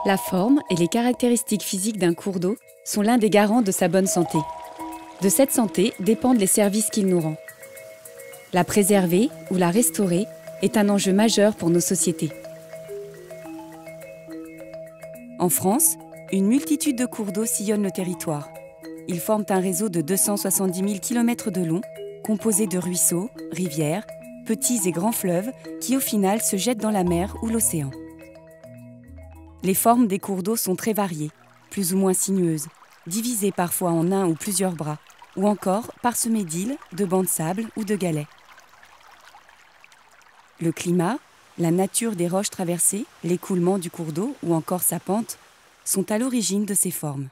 La forme et les caractéristiques physiques d'un cours d'eau sont l'un des garants de sa bonne santé. De cette santé dépendent les services qu'il nous rend. La préserver ou la restaurer est un enjeu majeur pour nos sociétés. En France, une multitude de cours d'eau sillonnent le territoire. Ils forment un réseau de 270 000 km de long, composé de ruisseaux, rivières, petits et grands fleuves qui au final se jettent dans la mer ou l'océan. Les formes des cours d'eau sont très variées, plus ou moins sinueuses, divisées parfois en un ou plusieurs bras, ou encore parsemées d'îles, de bancs de sable ou de galets. Le climat, la nature des roches traversées, l'écoulement du cours d'eau ou encore sa pente sont à l'origine de ces formes.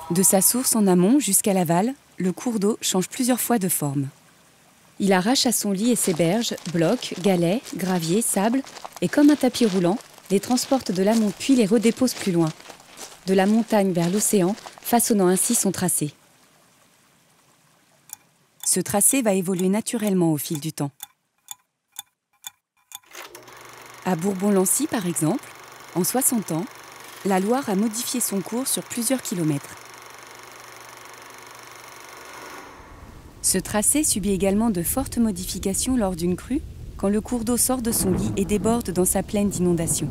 De sa source en amont jusqu'à l'aval, le cours d'eau change plusieurs fois de forme. Il arrache à son lit et ses berges, blocs, galets, graviers, sable, et comme un tapis roulant, les transporte de l'amont puis les redépose plus loin, de la montagne vers l'océan, façonnant ainsi son tracé. Ce tracé va évoluer naturellement au fil du temps. À Bourbon-Lancy, par exemple, en 60 ans, la Loire a modifié son cours sur plusieurs kilomètres. Ce tracé subit également de fortes modifications lors d'une crue, quand le cours d'eau sort de son lit et déborde dans sa plaine d'inondation.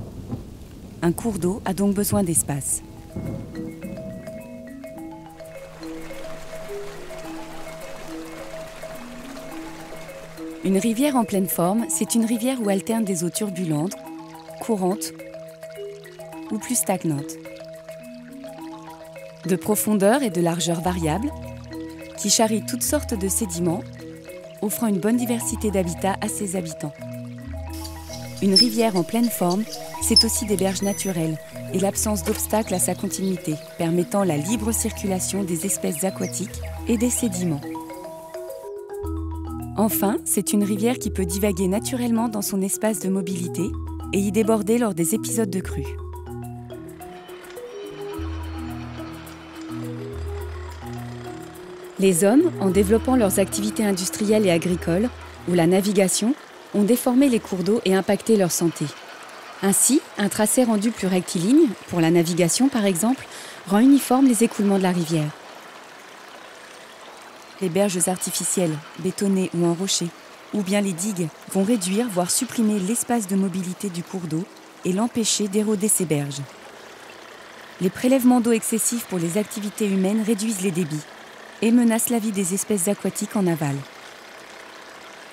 Un cours d'eau a donc besoin d'espace. Une rivière en pleine forme, c'est une rivière où alternent des eaux turbulentes, courantes ou plus stagnantes. De profondeur et de largeur variables, qui charrie toutes sortes de sédiments, offrant une bonne diversité d'habitats à ses habitants. Une rivière en pleine forme, c'est aussi des berges naturelles et l'absence d'obstacles à sa continuité, permettant la libre circulation des espèces aquatiques et des sédiments. Enfin, c'est une rivière qui peut divaguer naturellement dans son espace de mobilité et y déborder lors des épisodes de crue. Les hommes, en développant leurs activités industrielles et agricoles, ou la navigation, ont déformé les cours d'eau et impacté leur santé. Ainsi, un tracé rendu plus rectiligne, pour la navigation par exemple, rend uniformes les écoulements de la rivière. Les berges artificielles, bétonnées ou enrochées, ou bien les digues, vont réduire, voire supprimer l'espace de mobilité du cours d'eau et l'empêcher d'éroder ces berges. Les prélèvements d'eau excessifs pour les activités humaines réduisent les débits et menacent la vie des espèces aquatiques en aval.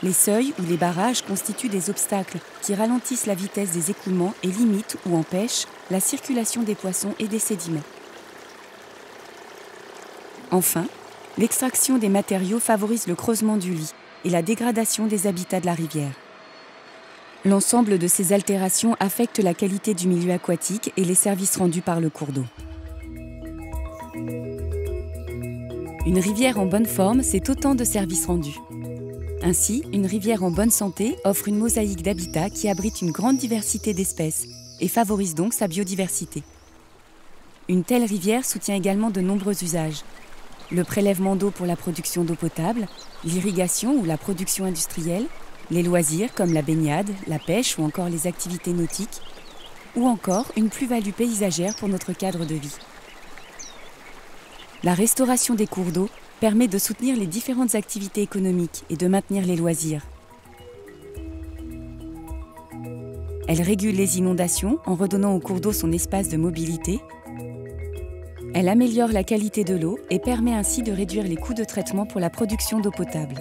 Les seuils ou les barrages constituent des obstacles qui ralentissent la vitesse des écoulements et limitent ou empêchent la circulation des poissons et des sédiments. Enfin, l'extraction des matériaux favorise le creusement du lit et la dégradation des habitats de la rivière. L'ensemble de ces altérations affecte la qualité du milieu aquatique et les services rendus par le cours d'eau. Une rivière en bonne forme, c'est autant de services rendus. Ainsi, une rivière en bonne santé offre une mosaïque d'habitats qui abrite une grande diversité d'espèces et favorise donc sa biodiversité. Une telle rivière soutient également de nombreux usages. Le prélèvement d'eau pour la production d'eau potable, l'irrigation ou la production industrielle, les loisirs comme la baignade, la pêche ou encore les activités nautiques, ou encore une plus-value paysagère pour notre cadre de vie. La restauration des cours d'eau permet de soutenir les différentes activités économiques et de maintenir les loisirs. Elle régule les inondations en redonnant au cours d'eau son espace de mobilité. Elle améliore la qualité de l'eau et permet ainsi de réduire les coûts de traitement pour la production d'eau potable.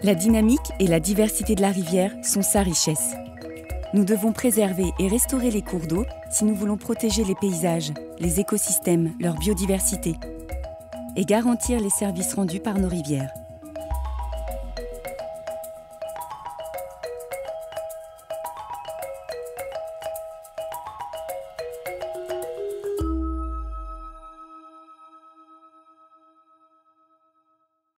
La dynamique et la diversité de la rivière sont sa richesse. Nous devons préserver et restaurer les cours d'eau si nous voulons protéger les paysages, les écosystèmes, leur biodiversité et garantir les services rendus par nos rivières.